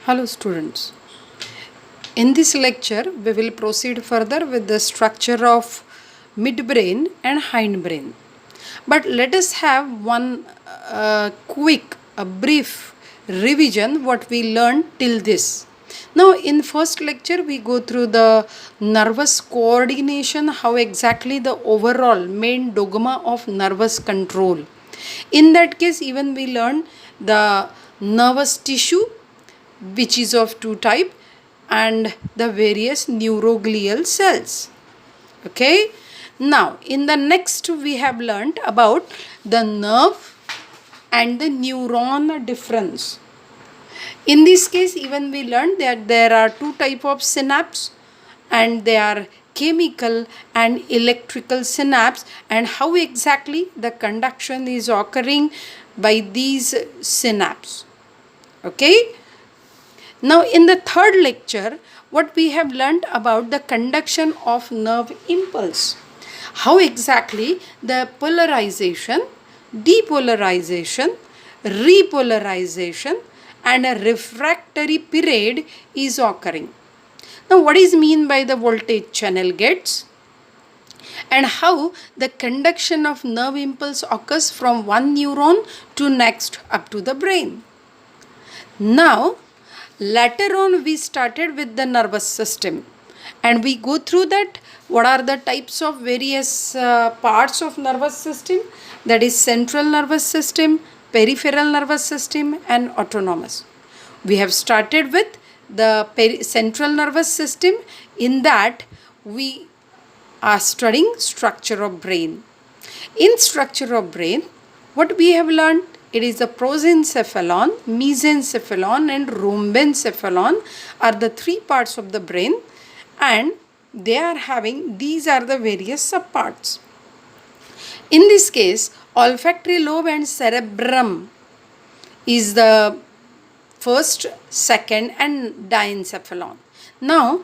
Hello students. In this lecture we will proceed further with the structure of midbrain and hindbrain. But let us have one brief revision what we learned till this. Now in first lecture we go through the nervous coordination, how exactly the overall main dogma of nervous control. In that case even we learned the nervous tissue which is of two type and the various neuroglial cells. Okay, now in the next we have learnt about the nerve and the neuron difference. In this case even we learned that there are two type of synapse and they are chemical and electrical synapse, and how exactly the conduction is occurring by these synapse. Okay, now in the third lecture what we have learnt about the conduction of nerve impulse, how exactly the polarization, depolarization, repolarization and a refractory period is occurring. Now what is mean by the voltage channel gates and how the conduction of nerve impulse occurs from one neuron to next up to the brain. Now later on we started with the nervous system and we go through that what are the types of various parts of nervous system, that is central nervous system, peripheral nervous system and autonomous. We have started with the central nervous system. In that we are studying structure of brain. In structure of brain what we have learned, it is the prosencephalon, mesencephalon and rhombencephalon are the three parts of the brain, and they are having, these are the various subparts. In this case olfactory lobe and cerebrum is the first, second and diencephalon. Now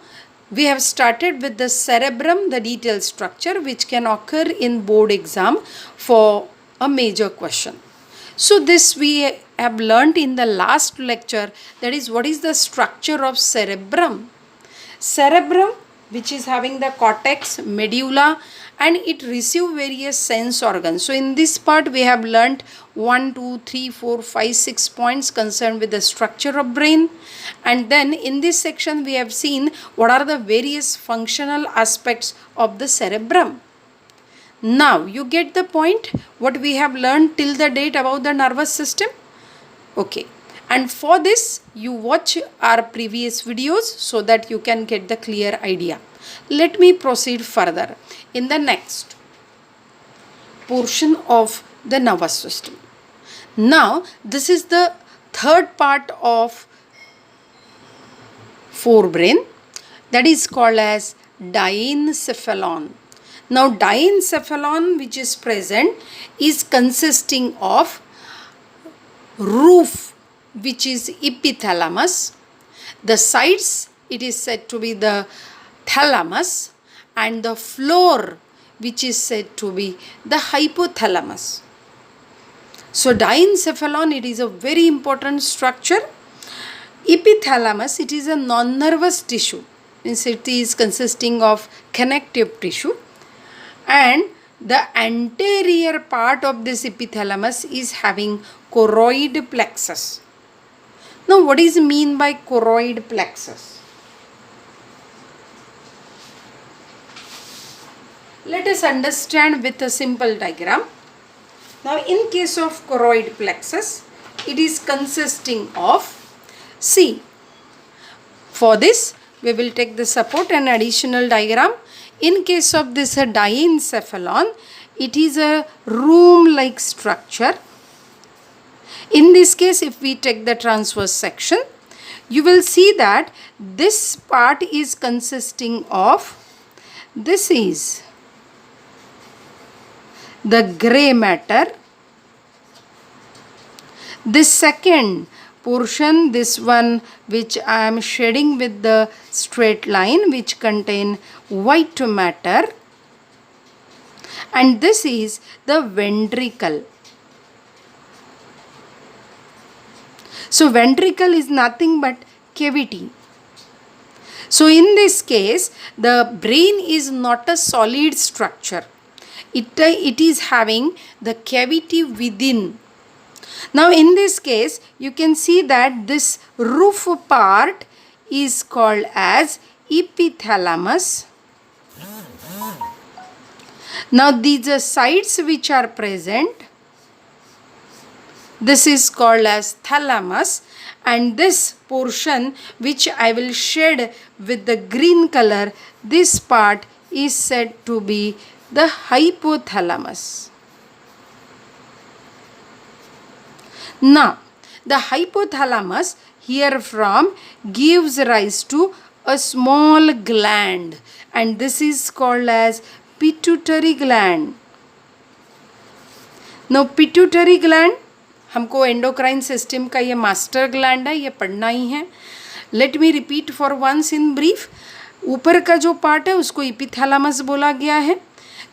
we have started with the cerebrum, the detailed structure which can occur in board exam for a major question. So this we have learnt in the last lecture, that is what is the structure of cerebrum. Cerebrum which is having the cortex, medulla and it receive various sense organs. So in this part we have learnt 1, 2, 3, 4, 5, 6 points concerned with the structure of brain, and then in this section we have seen what are the various functional aspects of the cerebrum. Now you get the point what we have learned till the date about the nervous system. Okay, and for this you watch our previous videos so that you can get the clear idea. Let me proceed further in the next portion of the nervous system. Now this is the third part of forebrain, that is called as diencephalon. Now diencephalon which is present is consisting of roof which is epithalamus, the sides it is said to be the thalamus and the floor which is said to be the hypothalamus. So diencephalon, it is a very important structure. Epithalamus, it is a non-nervous tissue, means it is consisting of connective tissue, and the anterior part of this epithalamus is having choroid plexus. Now what is mean by choroid plexus? Let us understand with a simple diagram. Now in case of choroid plexus, it is consisting of, see, for this we will take the support and additional diagram. In case of this diencephalon, it is a room-like structure. In this case, if we take the transverse section, you will see that this part is consisting of, this is the grey matter. This second portion, this one which I am shading with the straight line, which contain white matter, and this is the ventricle. So ventricle is nothing but cavity. So in this case, the brain is not a solid structure. It is having the cavity within. Now in this case, you can see that this roof part is called as epithalamus. Now these are sides which are present. This is called as thalamus, and this portion which I will shade with the green color, this part is said to be the hypothalamus. Now the hypothalamus here from gives rise to a small gland, and this is called as pituitary gland. Now pituitary gland, हमको endocrine system का ये master gland है, ये पढ़ना ही है. Let me repeat for once in brief. ऊपर का जो पार्ट है उसको इपिथैलामस बोला गया है,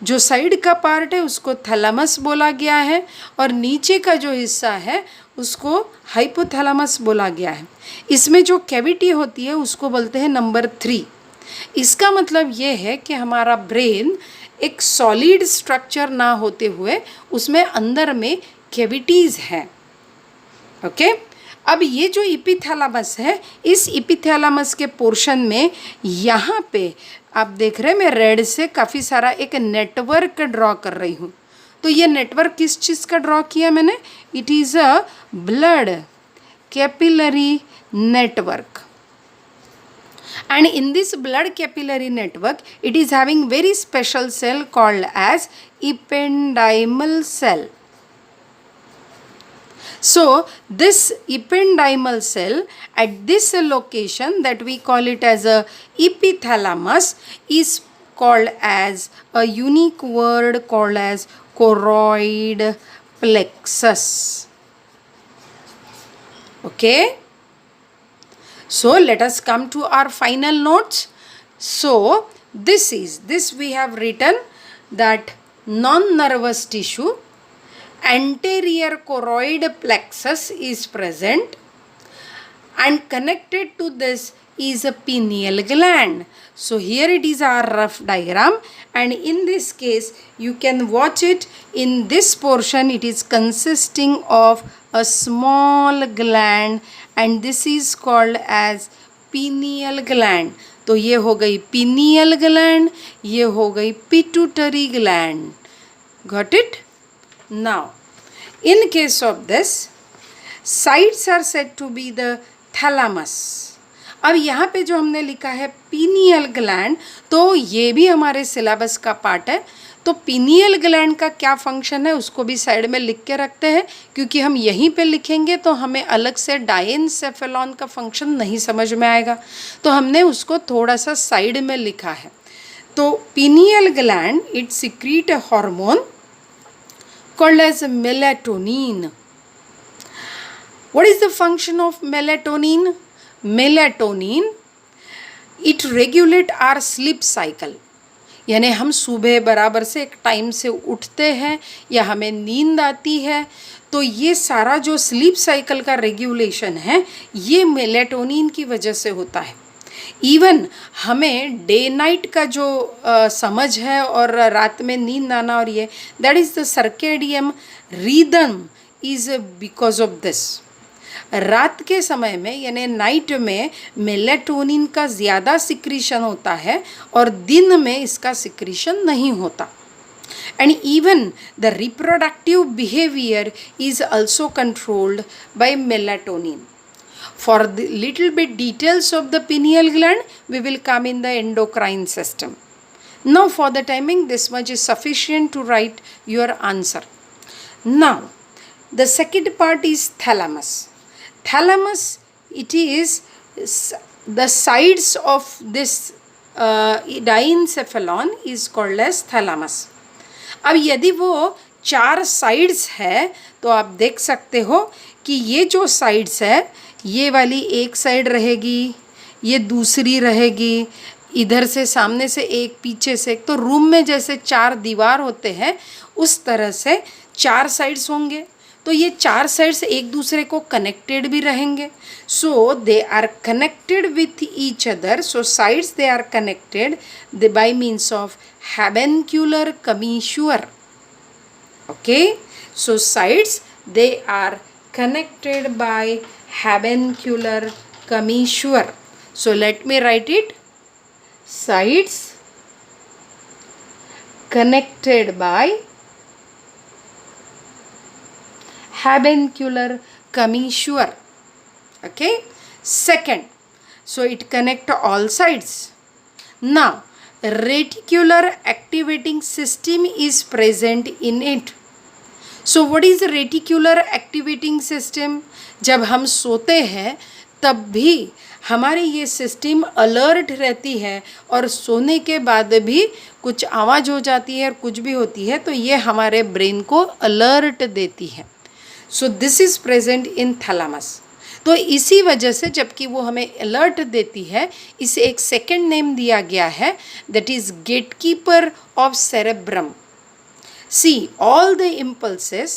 जो साइड का पार्ट है उसको थैलामस बोला गया है, और नीचे का जो हिस्सा है उसको हाइपोथैलामस बोला गया है. इसमें जो कैविटी होती है उसको बोलते हैं नंबर 3. इसका मतलब ये है कि हमारा ब्रेन एक सॉलिड स्ट्रक्चर ना होते हुए उसमें अंदर में कैविटीज़ हैं. ओके, अब ये जो इपिथैलामस है, इस इपिथैलामस के पोर्शन में यहाँ पे आप देख रहे हैं मैं रेड से काफ़ी सारा एक नेटवर्क ड्रॉ कर रही हूँ. तो ये नेटवर्क किस चीज़ का ड्रॉ किया मैंने? It is a blood capillary network. And in this blood capillary network, it is having very special cell called as ependymal cell. So this ependymal cell at this location that we call it as a epithalamus is called as a unique word called as choroid plexus. Okay. So let us come to our final notes. So this we have written that non-nervous tissue, anterior choroid plexus is present, and connected to this is a pineal gland. So here it is our rough diagram, and in this case you can watch it. In this portion it is consisting of a small gland, and this is called as pineal gland. तो ये हो गई pineal gland, ये हो गई pituitary gland. Got it? Now, in case of this, sides are said to be the thalamus. अब यहाँ पे जो हमने लिखा है pineal gland, तो ये भी हमारे सिलेबस का पार्ट है. तो पिनियल ग्लैंड का क्या फंक्शन है उसको भी साइड में लिख के रखते हैं, क्योंकि हम यहीं पे लिखेंगे तो हमें अलग से डायेनसेफेलॉन का फंक्शन नहीं समझ में आएगा. तो हमने उसको थोड़ा सा साइड में लिखा है. तो pineal gland it secrete a hormone called as melatonin. What is the function of melatonin? Melatonin it regulate our sleep cycle. यानी हम सुबह बराबर से एक टाइम से उठते हैं या हमें नींद आती है, तो ये सारा जो स्लीप साइकिल का रेगुलेशन है ये मेलाटोनिन की वजह से होता है. इवन हमें डे नाइट का जो समझ है और रात में नींद आना और ये that is the circadian rhythm is because of this. रात के समय में यानी नाइट में मेलाटोनिन का ज़्यादा सिक्रीशन होता है और दिन में इसका सिक्रीशन नहीं होता. And even the reproductive behaviour is also controlled by melatonin. For the little bit details of the pineal gland, we will come in the endocrine system. Now for the timing, this much is sufficient to write your answer. Now the second part is thalamus. Thalamus, it is the sides of this diencephalon is called as thalamus. अब यदि वो 4 sides है तो आप देख सकते हो कि ये जो साइड्स है ये वाली एक साइड रहेगी, ये दूसरी रहेगी, इधर से सामने से एक, पीछे से एक. तो रूम में जैसे 4 दीवार होते हैं उस तरह से 4 साइड्स होंगे. तो ये चार साइड्स एक दूसरे को कनेक्टेड भी रहेंगे. So they are connected with each other. So sides they are connected by means of habenular commissure. Okay, so sides they are connected by habencular commissure. So let me write it. Sides connected by habencular commissure. Okay, second, so it connect all sides. Now reticular activating system is present in it. So what is reticular activating system? जब हम सोते हैं तब भी हमारी ये system alert रहती है और सोने के बाद भी कुछ आवाज़ हो जाती है और कुछ भी होती है तो ये हमारे ब्रेन को अलर्ट देती है. So this is present in thalamus. तो इसी वजह से जबकि वो हमें अलर्ट देती है, इसे एक सेकेंड नेम दिया गया है, that is gatekeeper of cerebrum. See, all the impulses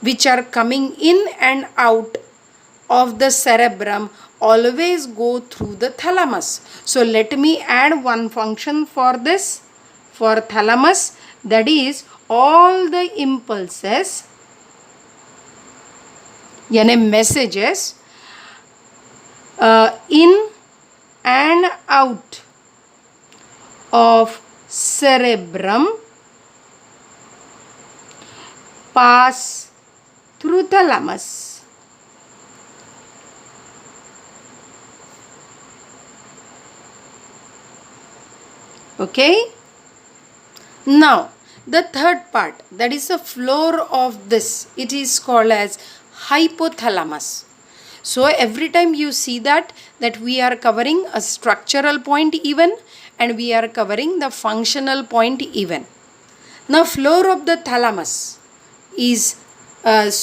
which are coming in and out of the cerebrum always go through the thalamus. So let me add one function for this, for thalamus, that is all the impulses, यानी messages in and out of cerebrum pass through thalamus. Okay, now the third part, that is the floor of this, it is called as hypothalamus. So every time you see that we are covering a structural point even and we are covering the functional point even. Now floor of the thalamus is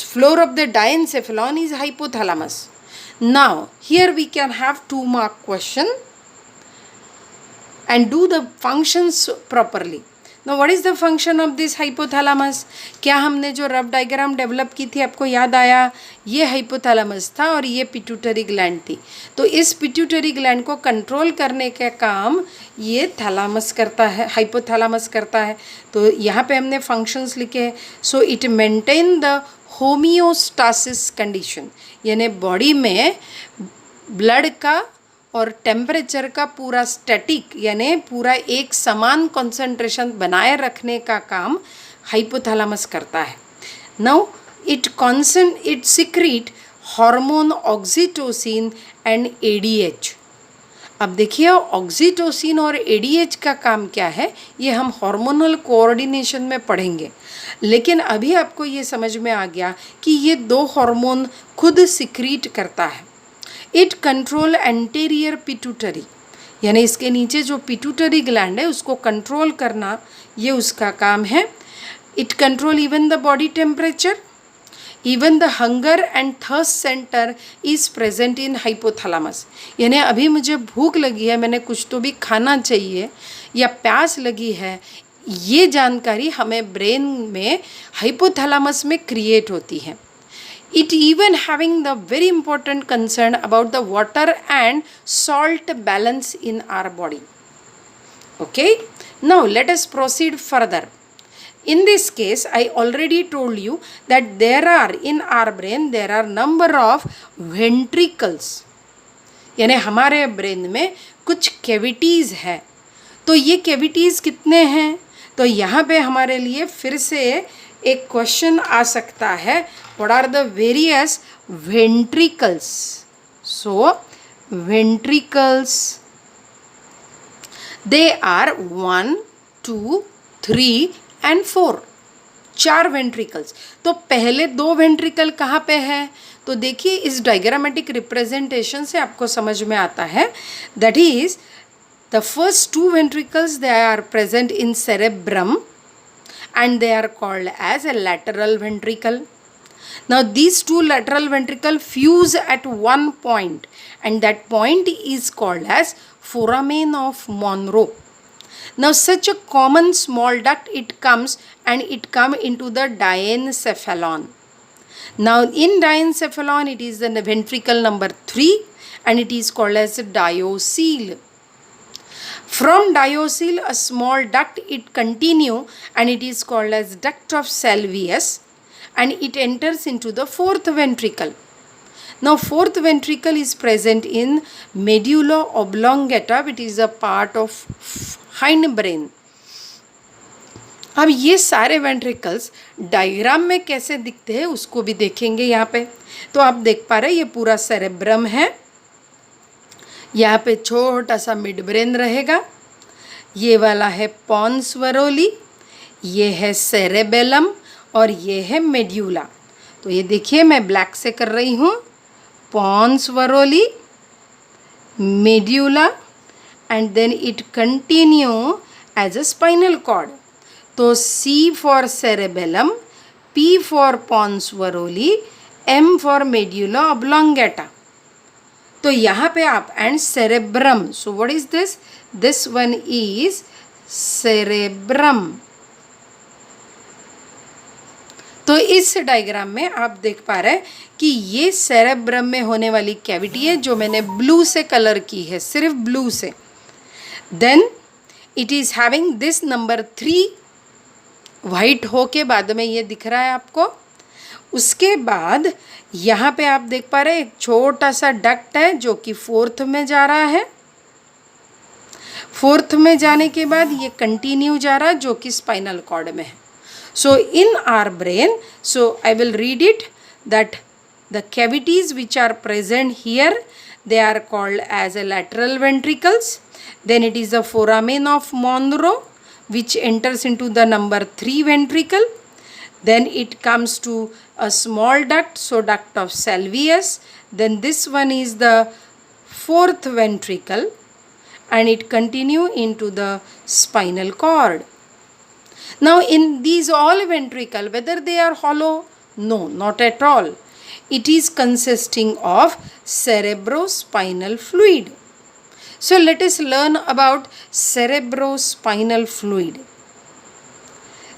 floor of the diencephalon is hypothalamus. Now here we can have 2 mark question and do the functions properly. Now what is the function of this hypothalamus? क्या हमने जो rough diagram develop की थी आपको याद आया? ये hypothalamus था और ये पिट्यूटरी ग्लैंड थी. तो इस पिट्यूटरी ग्लैंड को कंट्रोल करने का काम ये थैलामस करता है, हाइपोथैलेमस करता है. तो यहाँ पे हमने फंक्शंस लिखे हैं. So it maintain the homeostasis condition, यानी बॉडी में ब्लड का और टेम्परेचर का पूरा स्टैटिक यानी पूरा एक समान कंसंट्रेशन बनाए रखने का काम हाइपोथैलेमस करता है. Now it secrete hormone oxytocin and ADH. अब देखिए ऑक्सीटोसिन और एडीएच का काम क्या है ये हम हार्मोनल कोऑर्डिनेशन में पढ़ेंगे, लेकिन अभी आपको ये समझ में आ गया कि ये 2 हार्मोन खुद सिक्रीट करता है. इट कंट्रोल एंटीरियर पिट्यूटरी, यानी इसके नीचे जो पिट्यूटरी ग्लैंड है उसको कंट्रोल करना ये उसका काम है. It control even the body temperature, even the hunger and thirst centre is present in hypothalamus. यानी अभी मुझे भूख लगी है, मैंने कुछ तो भी खाना चाहिए या प्यास लगी है, ये जानकारी हमें ब्रेन में हाइपोथैलेमस में क्रिएट होती है. It even having the very important concern about the water and salt balance in our body. Okay, now let us proceed further. In this case, I already told you that there are in our brain there are number of ventricles. यानी हमारे brain में कुछ cavities है. तो ये cavities कितने हैं? तो यहाँ पे हमारे लिए फिर से एक क्वेश्चन आ सकता है, what are the various ventricles? So ventricles, they are 1, 2, 3 and 4. 4 ventricles. तो पहले 2 वेंट्रिकल कहाँ पे है? तो देखिए इस डायग्रामेटिक रिप्रेजेंटेशन से आपको समझ में आता है, that is the first 2 ventricles they are present in cerebrum and they are called as a lateral ventricle. Now these 2 lateral ventricle fuse at one point and that point is called as foramen of Monro. Now such a common small duct it comes and it come into the diencephalon. Now in diencephalon it is the ventricle number 3 and it is called as diocele. From diocele a small duct it continue and it is called as duct of Salvius and it enters into the fourth ventricle. Now fourth ventricle is present in medulla oblongata which is a part of hindbrain. अब ये सारे ventricles diagram में कैसे दिखते हैं उसको भी देखेंगे यहाँ पे। तो आप देख पा रहे हैं ये पूरा सेरेब्रम है, यहाँ पे छोटा सा मिड ब्रेन रहेगा, ये वाला है पॉन्स वरोली, ये है सेरेबेलम और ये है मेड्यूला। तो ये देखिए मैं ब्लैक से कर रही हूँ, pons varoli, medulla and then it continue as a spinal cord. तो C for cerebellum, P for pons varoli, M for medulla oblongata. तो यहाँ पे आप and cerebrum. So what is this? This one is cerebrum. तो इस diagram में आप देख पा रहे हैं कि ये सेरेब्रम में होने वाली कैविटी है जो मैंने ब्लू से कलर की है, सिर्फ ब्लू से। Then it is having this number 3 white हो के बाद में ये दिख रहा है आपको। उसके बाद यहाँ पे आप देख पा रहे हैं एक छोटा सा डक्ट है जो कि फोर्थ में जा रहा है। फोर्थ में जाने के बाद ये कंटिन्यू जा रहा है जो कि स्पाइनल कॉर्ड में है। So in our brain, so I will read it that the cavities which are present here, they are called as a lateral ventricles. Then it is the foramen of Monro which enters into the number 3 ventricle. Then it comes to a small duct, so duct of Salvius. Then this one is the 4th ventricle and it continue into the spinal cord. Now in these all ventricle, whether they are hollow? No, not at all. It is consisting of cerebrospinal fluid. So let us learn about cerebrospinal fluid.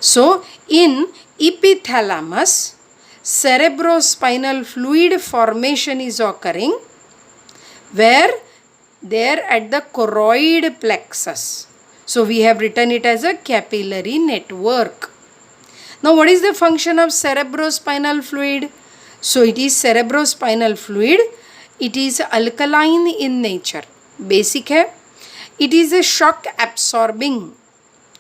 So in epithalamus, cerebrospinal fluid formation is occurring where there at the choroid plexus. So we have written it as a capillary network. Now what is the function of cerebrospinal fluid? So it is cerebrospinal fluid. It is alkaline in nature. Basic है. It is a shock absorbing.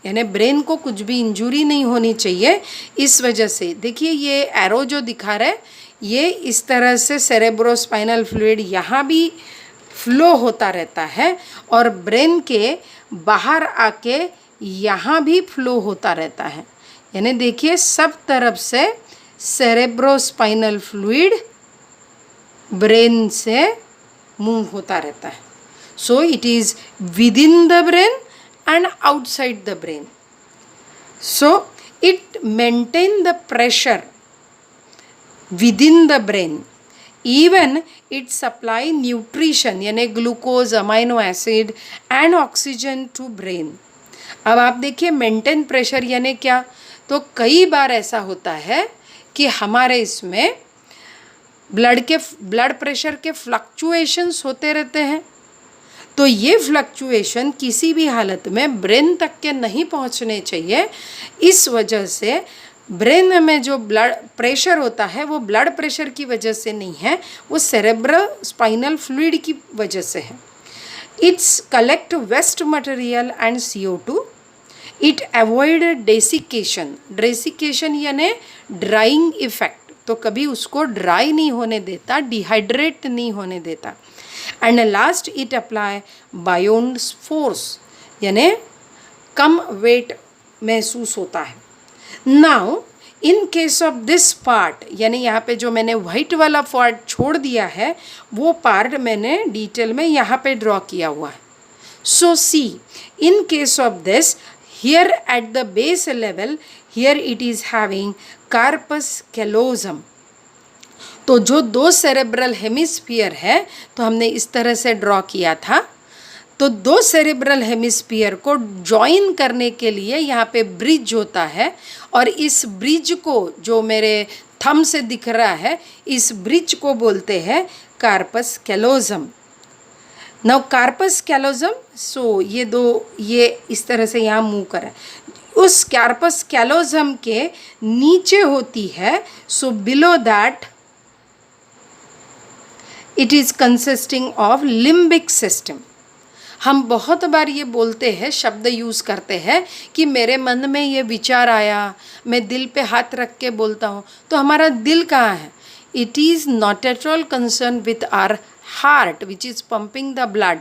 यानी brain को कुछ भी injury नहीं होनी चाहिए, इस वजह से देखिए ये एरो जो दिखा रहा है ये इस तरह से सेरेब्रोस्पाइनल फ्लूइड यहाँ भी फ्लो होता रहता है और ब्रेन के बाहर आके यहाँ भी फ्लो होता रहता है। यानी देखिए सब तरफ से सेरेब्रोस्पाइनल फ्लूइड ब्रेन से मूव होता रहता है। So it is with in the brain and outside the brain. So it maintain the pressure within the brain. Even it supply nutrition यानी glucose, amino acid and oxygen to brain. अब आप देखिए maintain pressure यानी क्या, तो कई बार ऐसा होता है कि हमारे इसमें ब्लड प्रेशर के फ्लक्चुएशंस होते रहते हैं, तो ये फ्लक्चुएशन किसी भी हालत में ब्रेन तक के नहीं पहुंचने चाहिए। इस वजह से ब्रेन में जो ब्लड प्रेशर होता है वो ब्लड प्रेशर की वजह से नहीं है, वो सेरेब्रल स्पाइनल फ्लूइड की वजह से है। It's collect waste material and CO2. It avoid desiccation. Desiccation यानी ड्राइंग इफेक्ट, तो कभी उसको ड्राई नहीं होने देता, डिहाइड्रेट नहीं होने देता। And last it apply buoyant force यानी कम वेट महसूस होता है। Now in case of this part यानी यहाँ पे जो मैंने वाइट वाला पार्ट छोड़ दिया है वो पार्ट मैंने डिटेल में यहाँ पे ड्रॉ किया हुआ है। So see in case of this here at the base level here it is having corpus callosum. तो जो दो सेरेब्रल हेमिस्फीयर है तो हमने इस तरह से ड्रॉ किया था, तो दो सेरेब्रल हेमिस्फीयर को जॉइन करने के लिए यहाँ पे ब्रिज होता है और इस ब्रिज को जो मेरे थंब से दिख रहा है, इस ब्रिज को बोलते हैं corpus callosum. Now corpus callosum, so ये इस तरह से यहाँ मूव कर रहा है, उस कार्पस कैलोजम के नीचे होती है, so below that it is consisting of limbic system. हम बहुत बार ये बोलते हैं, शब्द यूज़ करते हैं कि मेरे मन में ये विचार आया, मैं दिल पे हाथ रख के बोलता हूँ, तो हमारा दिल कहाँ है? It is not at all concern with our heart which is pumping the blood,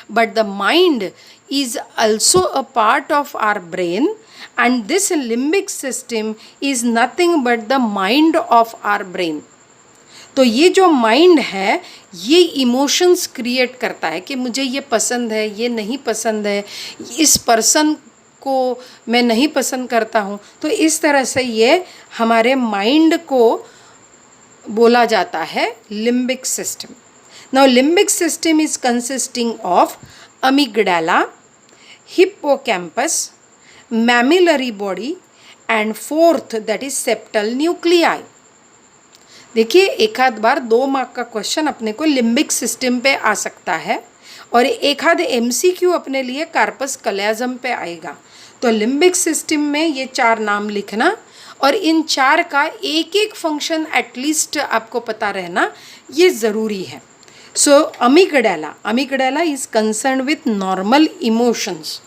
but the mind is also a part of our brain, and this limbic system is nothing but the mind of our brain. तो ये जो mind है ये emotions create करता है कि मुझे ये पसंद है, ये नहीं पसंद है, इस पर्सन को मैं नहीं पसंद करता हूँ। तो इस तरह से ये हमारे माइंड को बोला जाता है limbic system. Now limbic system is consisting of amygdala, hippocampus, mammillary body and fourth that is septal nuclei. देखिए एक आध बार 2 मार्क का क्वेश्चन अपने को लिम्बिक सिस्टम पे आ सकता है और एक आध MCQ अपने लिए कार्पस कैलोजम पे आएगा। तो लिम्बिक सिस्टम में ये 4 नाम लिखना और इन 4 का एक एक फंक्शन एटलीस्ट आपको पता रहना ये ज़रूरी है। So amygdala is concerned with normal emotions.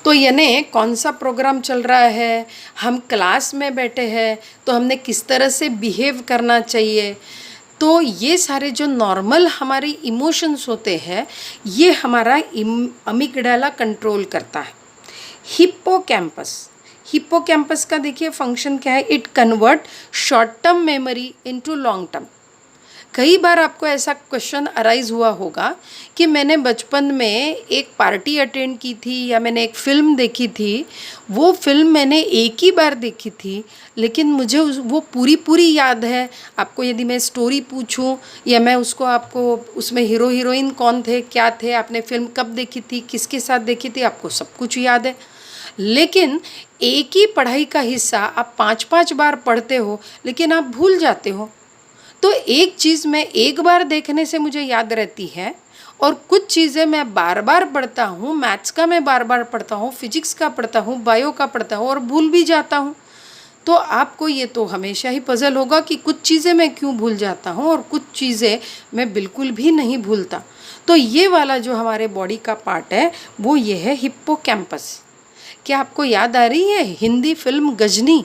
तो यानी कौन सा प्रोग्राम चल रहा है, हम क्लास में बैठे हैं तो हमने किस तरह से बिहेव करना चाहिए, तो ये सारे जो नॉर्मल हमारे इमोशंस होते हैं ये हमारा अमिगडाला कंट्रोल करता है। हिप्पोकैम्पस का देखिए फंक्शन क्या है, it convert short term memory into long term. कई बार आपको ऐसा क्वेश्चन अराइज हुआ होगा कि मैंने बचपन में एक पार्टी अटेंड की थी या मैंने एक फ़िल्म देखी थी, वो फिल्म मैंने एक ही बार देखी थी लेकिन मुझे वो पूरी याद है। आपको यदि मैं स्टोरी पूछूं या मैं उसको आपको उसमें हीरो हीरोइन कौन थे, क्या थे, आपने फ़िल्म कब देखी थी, किसके साथ देखी थी, आपको सब कुछ याद है। लेकिन एक ही पढ़ाई का हिस्सा आप 5-5 बार पढ़ते हो लेकिन आप भूल जाते हो। तो एक चीज़ मैं एक बार देखने से मुझे याद रहती है और कुछ चीज़ें मैं बार बार पढ़ता हूँ, मैथ्स का मैं बार बार पढ़ता हूँ, फिजिक्स का पढ़ता हूँ, बायो का पढ़ता हूँ और भूल भी जाता हूँ। तो आपको ये तो हमेशा ही पज़ल होगा कि कुछ चीज़ें मैं क्यों भूल जाता हूँ और कुछ चीज़ें मैं बिल्कुल भी नहीं भूलता। तो ये वाला जो हमारे बॉडी का पार्ट है वो ये है हिप्पोकैम्पस। क्या आपको याद आ रही है हिंदी फिल्म गजनी?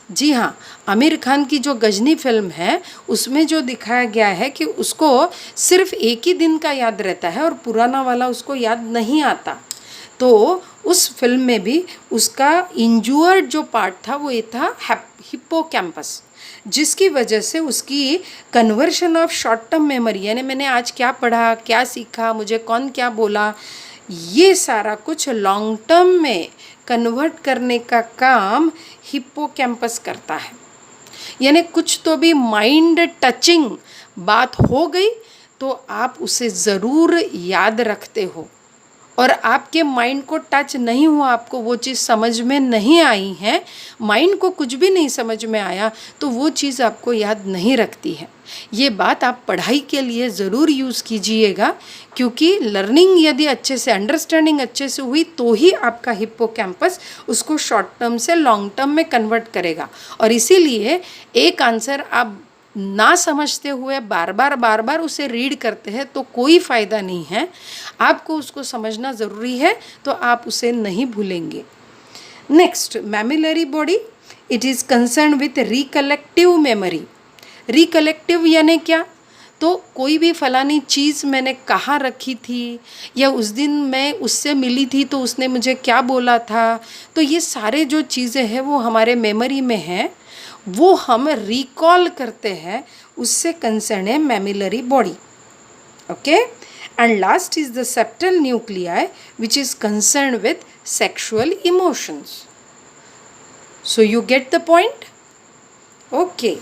जी हाँ, आमिर खान की जो गजनी फिल्म है उसमें जो दिखाया गया है कि उसको सिर्फ एक ही दिन का याद रहता है और पुराना वाला उसको याद नहीं आता। तो उस फिल्म में भी उसका इंजूर्ड जो पार्ट था वो ये था हिप्पोकैम्पस, जिसकी वजह से उसकी conversion of short term memory, यानी मैंने आज क्या पढ़ा, क्या सीखा, मुझे कौन क्या बोला, ये सारा कुछ लॉन्ग टर्म में कन्वर्ट करने का काम हिप्पोकैम्पस करता है। यानी कुछ तो भी माइंड टचिंग बात हो गई तो आप उसे ज़रूर याद रखते हो, और आपके माइंड को टच नहीं हुआ, आपको वो चीज़ समझ में नहीं आई है, माइंड को कुछ भी नहीं समझ में आया तो वो चीज़ आपको याद नहीं रखती है। ये बात आप पढ़ाई के लिए ज़रूर यूज़ कीजिएगा, क्योंकि लर्निंग यदि अच्छे से, अंडरस्टैंडिंग अच्छे से हुई तो ही आपका हिप्पोकैम्पस उसको शॉर्ट टर्म से लॉन्ग टर्म में कन्वर्ट करेगा। और इसीलिए एक आंसर आप ना समझते हुए बार बार उसे रीड करते हैं तो कोई फ़ायदा नहीं है। आपको उसको समझना ज़रूरी है तो आप उसे नहीं भूलेंगे। Next, mammillary body, it is concern with recollective memory. Recollective यानी क्या? तो कोई भी फलानी चीज़ मैंने कहाँ रखी थी या उस दिन मैं उससे मिली थी तो उसने मुझे क्या बोला था, तो ये सारे जो चीज़ें हैं वो हमारे मेमोरी में हैं, वो हम रिकॉल करते हैं, उससे कंसर्न है mammillary body. Okay, and last is the septal nuclei which is concern with sexual emotions. So you get the point? Okay,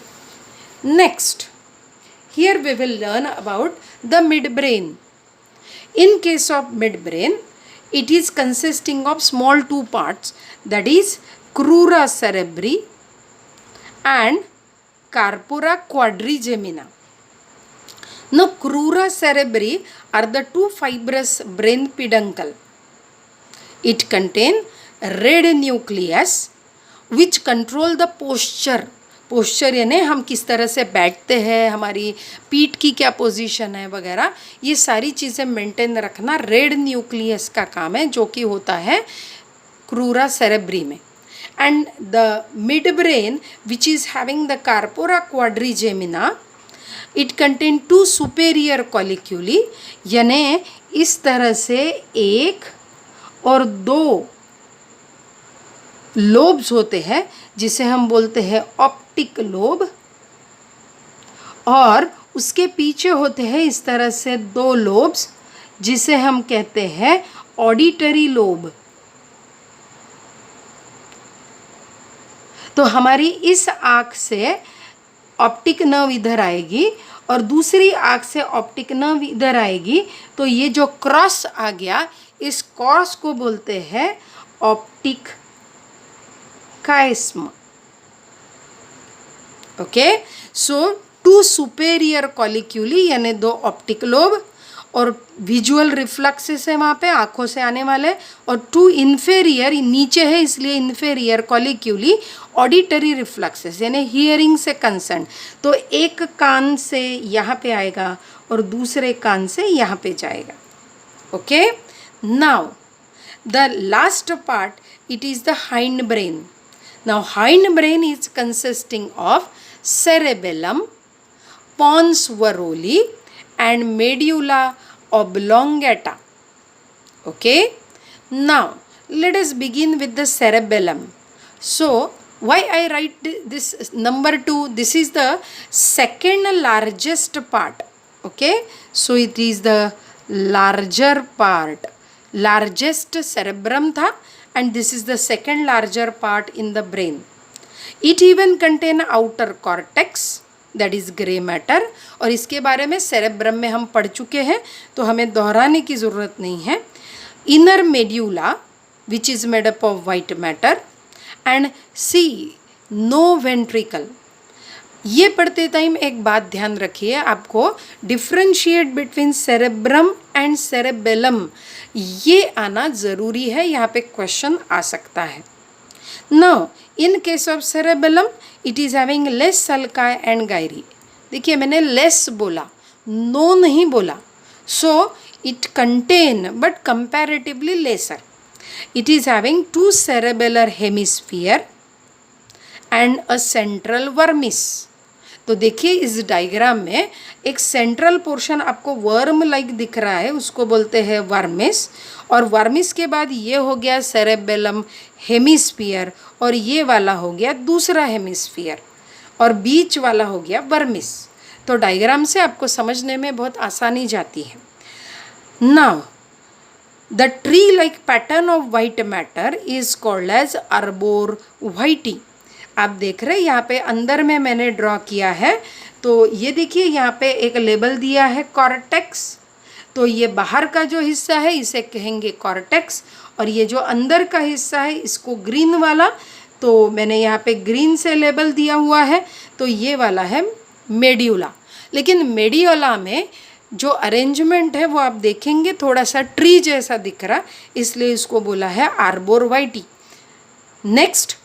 next, here we will learn about the midbrain. In case of midbrain, it is consisting of small 2 parts, that is crura cerebri and corpora quadrigemina. Now, crura cerebri are the two fibrous brain peduncle. It contains red nucleus which control the posture. Posture यानी हम किस तरह से बैठते हैं, हमारी पीठ की क्या पोजीशन है वगैरह, ये सारी चीज़ें मेंटेन रखना रेड न्यूक्लियस का काम है, जो कि होता है क्रूरा सेरेब्री में. And the mid brain which is having the corpora quadrigemina, it contain two superior colliculi, यानी इस तरह से एक और दो लोब्स होते हैं जिसे हम बोलते हैं ऑप्टिक लोब, और उसके पीछे होते हैं इस तरह से दो लोब्स जिसे हम कहते हैं ऑडिटरी लोब. तो हमारी इस आँख से ऑप्टिक नर्व इधर आएगी और दूसरी आँख से ऑप्टिक नर्व इधर आएगी, तो ये जो क्रॉस आ गया, इस क्रॉस को बोलते हैं optic chiasm. Okay, so two superior colliculi यानी दो ऑप्टिक लोब और विजुअल रिफ्लेक्सेस है वहाँ पे आँखों से आने वाले, और टू इन्फेरियर, नीचे है इसलिए इन्फेरियर कॉलिक्यूली ऑडिटरी रिफ्लेक्सेस यानी हियरिंग से कंसर्न. तो एक कान से यहाँ पे आएगा और दूसरे कान से यहाँ पे जाएगा. Okay, now the last part, it is the hind brain. Now, hind brain is consisting of cerebellum, pons varolii and medulla oblongata. Okay. Now, let us begin with the cerebellum. So, why I write this number 2? This is the second largest part. Okay. So, it is the larger part. Largest cerebrum था, and this is the second larger part in the brain. It even contain outer cortex, that is grey matter, और इसके बारे में cerebrum में हम पढ़ चुके हैं तो हमें दोहराने की ज़रूरत नहीं है. Inner medulla which is made up of white matter, and C, no ventricle. ये पढ़ते टाइम एक बात ध्यान रखिए, आपको differentiate between cerebrum and cerebellum ये आना ज़रूरी है, यहाँ पे क्वेश्चन आ सकता है. Now in case of cerebellum it is having less sulci and gyri. देखिए मैंने लेस बोला, नो नहीं बोला. So it contain but comparatively lesser. It is having two cerebellar hemisphere and a central vermis. तो देखिए इस डायग्राम में एक सेंट्रल पोर्शन आपको वर्म लाइक दिख रहा है, उसको बोलते हैं वर्मिस, और वर्मिस के बाद ये हो गया सेरेबेलम हेमिस्फीयर, और ये वाला हो गया दूसरा हेमिस्फीयर, और बीच वाला हो गया वर्मिस. तो डायग्राम से आपको समझने में बहुत आसानी जाती है. Now the tree like pattern of white matter is called as arbor vitae. आप देख रहे हैं यहाँ पे अंदर में मैंने ड्रॉ किया है, तो ये देखिए यहाँ पे एक लेबल दिया है कॉर्टेक्स. तो ये बाहर का जो हिस्सा है इसे कहेंगे कॉर्टेक्स, और ये जो अंदर का हिस्सा है इसको ग्रीन वाला, तो मैंने यहाँ पे ग्रीन से लेबल दिया हुआ है, तो ये वाला है मेड्यूला. लेकिन मेड्यूला में जो अरेंजमेंट है वो आप देखेंगे थोड़ा सा ट्री जैसा दिख रहा, इसलिए इसको बोला है arbor vitae. Next,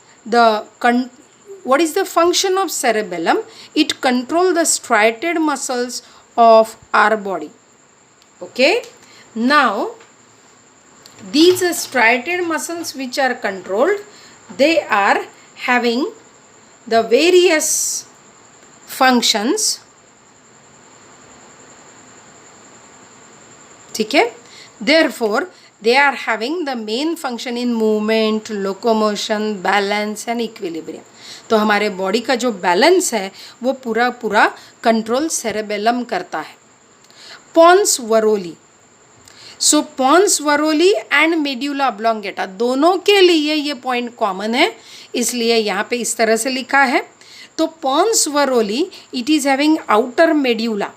what is the function of cerebellum? It control the striated muscles of our body. Okay, now these striated muscles which are controlled, they are having the various functions. ठीक है, therefore they are having the main function in movement, locomotion, balance and equilibrium. तो हमारे body का जो balance है वो पूरा पूरा कंट्रोल सेरेबेलम करता है. Pons varolii, so pons varolii and medulla oblongata दोनों के लिए ये पॉइंट कॉमन है, इसलिए यहाँ पे इस तरह से लिखा है. तो pons varolii it is having outer medulla.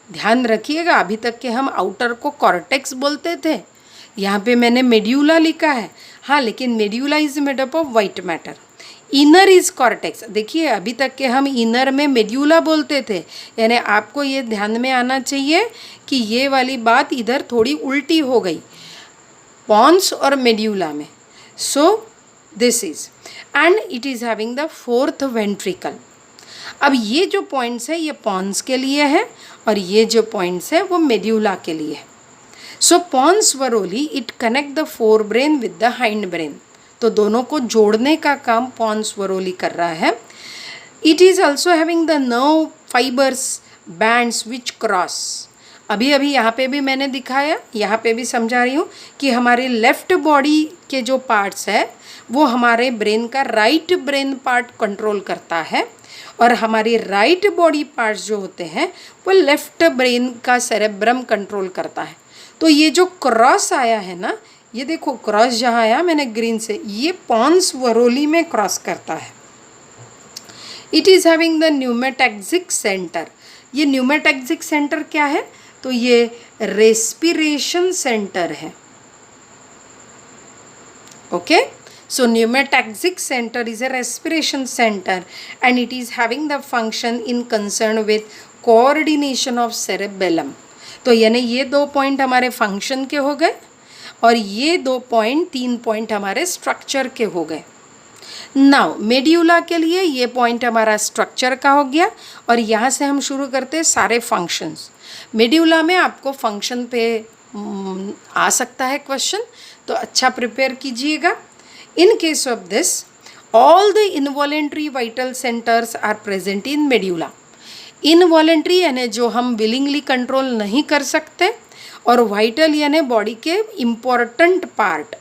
ध्यान रखिएगा, अभी तक के हम आउटर को कॉर्टेक्स बोलते थे, यहाँ पे मैंने मेड्यूला लिखा है. हाँ, लेकिन medulla is made up of white matter. Inner is cortex. देखिए अभी तक के हम इनर में मेड्यूला बोलते थे, यानी आपको ये ध्यान में आना चाहिए कि ये वाली बात इधर थोड़ी उल्टी हो गई पॉन्स और मेड्यूला में। So this is and it is having the fourth ventricle. अब ये जो पॉइंट्स है ये पॉन्स के लिए है और ये जो पॉइंट्स है वो मेड्यूला के लिए है। So pons varolii it connect the fore brain with the hind brain. तो दोनों को जोड़ने का काम पॉन्स वरोली कर रहा है। It is also having the nerve fibres bands which cross. अभी अभी यहाँ पे भी मैंने दिखाया, यहाँ पे भी समझा रही हूँ कि हमारे लेफ्ट बॉडी के जो पार्ट्स है वो हमारे ब्रेन का राइट ब्रेन पार्ट कंट्रोल करता है और हमारी राइट बॉडी पार्ट्स जो होते हैं वो लेफ्ट ब्रेन का सेरेब्रम कंट्रोल करता है। तो ये जो क्रॉस आया है ना, ये देखो क्रॉस जहाँ आया मैंने ग्रीन से, ये पॉन्स वरोली में क्रॉस करता है। It is having the pneumotaxic centre. ये न्यूमेटैक्सिक सेंटर क्या है? तो ये रेस्पिरेशन सेंटर है। Okay, so pneumataxic center is a respiration center and it is having the function in concern with coordination of cerebellum। तो यानी ये 2 पॉइंट हमारे फंक्शन के हो गए और ये 3 पॉइंट हमारे स्ट्रक्चर के हो गए। नाउ मेड्यूला के लिए ये पॉइंट हमारा स्ट्रक्चर का हो गया और यहाँ से हम शुरू करते हैं सारे फंक्शंस। मेड्यूला में आपको फंक्शन पे आ सकता है क्वेश्चन, तो अच्छा प्रिपेयर कीजिएगा। In case of this, all the involuntary vital centers are present in medulla। Involuntary यानी जो हम willingly कंट्रोल नहीं कर सकते और vital यानी बॉडी के important part।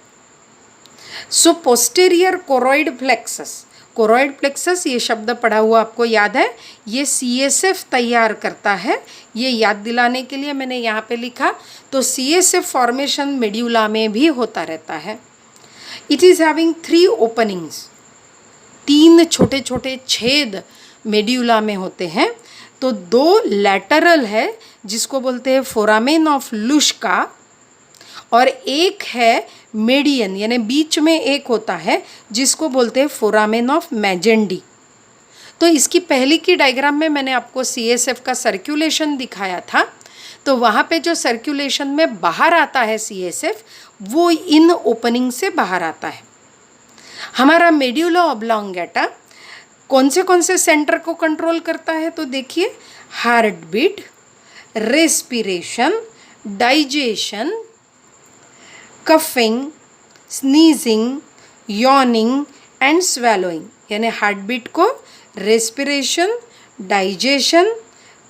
So posterior choroid plexus, choroid plexus ये शब्द पढ़ा हुआ आपको याद है, ये CSF तैयार करता है। ये याद दिलाने के लिए मैंने यहाँ पे लिखा, तो CSF फॉर्मेशन मेड्यूला में भी होता रहता है। इट इज़ हैविंग 3 ओपनिंग्स, 3 छोटे छोटे छेद मेड्यूला में होते हैं। तो 2 लैटरल है जिसको बोलते हैं फोरामेन ऑफ लुश्का और एक है मेडियन यानी बीच में एक होता है जिसको बोलते हैं फोरामेन ऑफ मैजेंडी। तो इसकी पहली की डायग्राम में मैंने आपको CSF का सर्कुलेशन दिखाया था, तो वहाँ पे जो सर्कुलेशन में बाहर आता है CSF वो इन ओपनिंग से बाहर आता है। हमारा मेड्यूला ऑब्लोंगेटा कौन से सेंटर को कंट्रोल करता है? तो देखिए, heart beat, respiration, digestion, coughing, sneezing, yawning and swallowing. यानी हार्ट बीट को रेस्पिरेशन, डाइजेशन,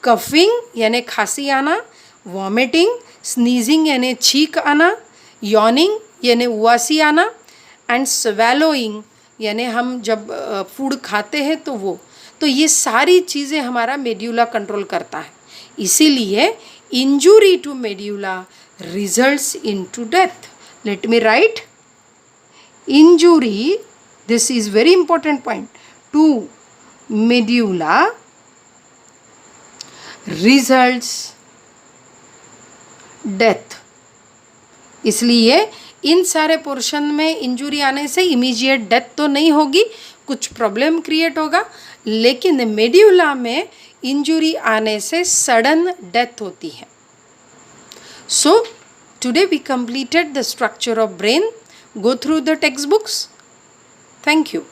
कफिंग यानी खांसी आना, वॉमिटिंग, स्नीजिंग यानी छींक आना, यॉनिंग यानी उवासी आना एंड स्वेलोइंग यानी हम जब फूड खाते हैं तो वो, तो ये सारी चीज़ें हमारा मेड्यूला कंट्रोल करता है। इसीलिए injury to medulla results into death. Let me write, injury, this is very important point, to medulla results death. इसलिए इन सारे पोर्शन में इंजुरी आने से इमीडिएट डेथ तो नहीं होगी, कुछ प्रॉब्लम क्रिएट होगा, लेकिन मेड्यूला में इंजुरी आने से सडन डेथ होती है। So today we completed the structure of brain. Go through the textbooks. Thank you.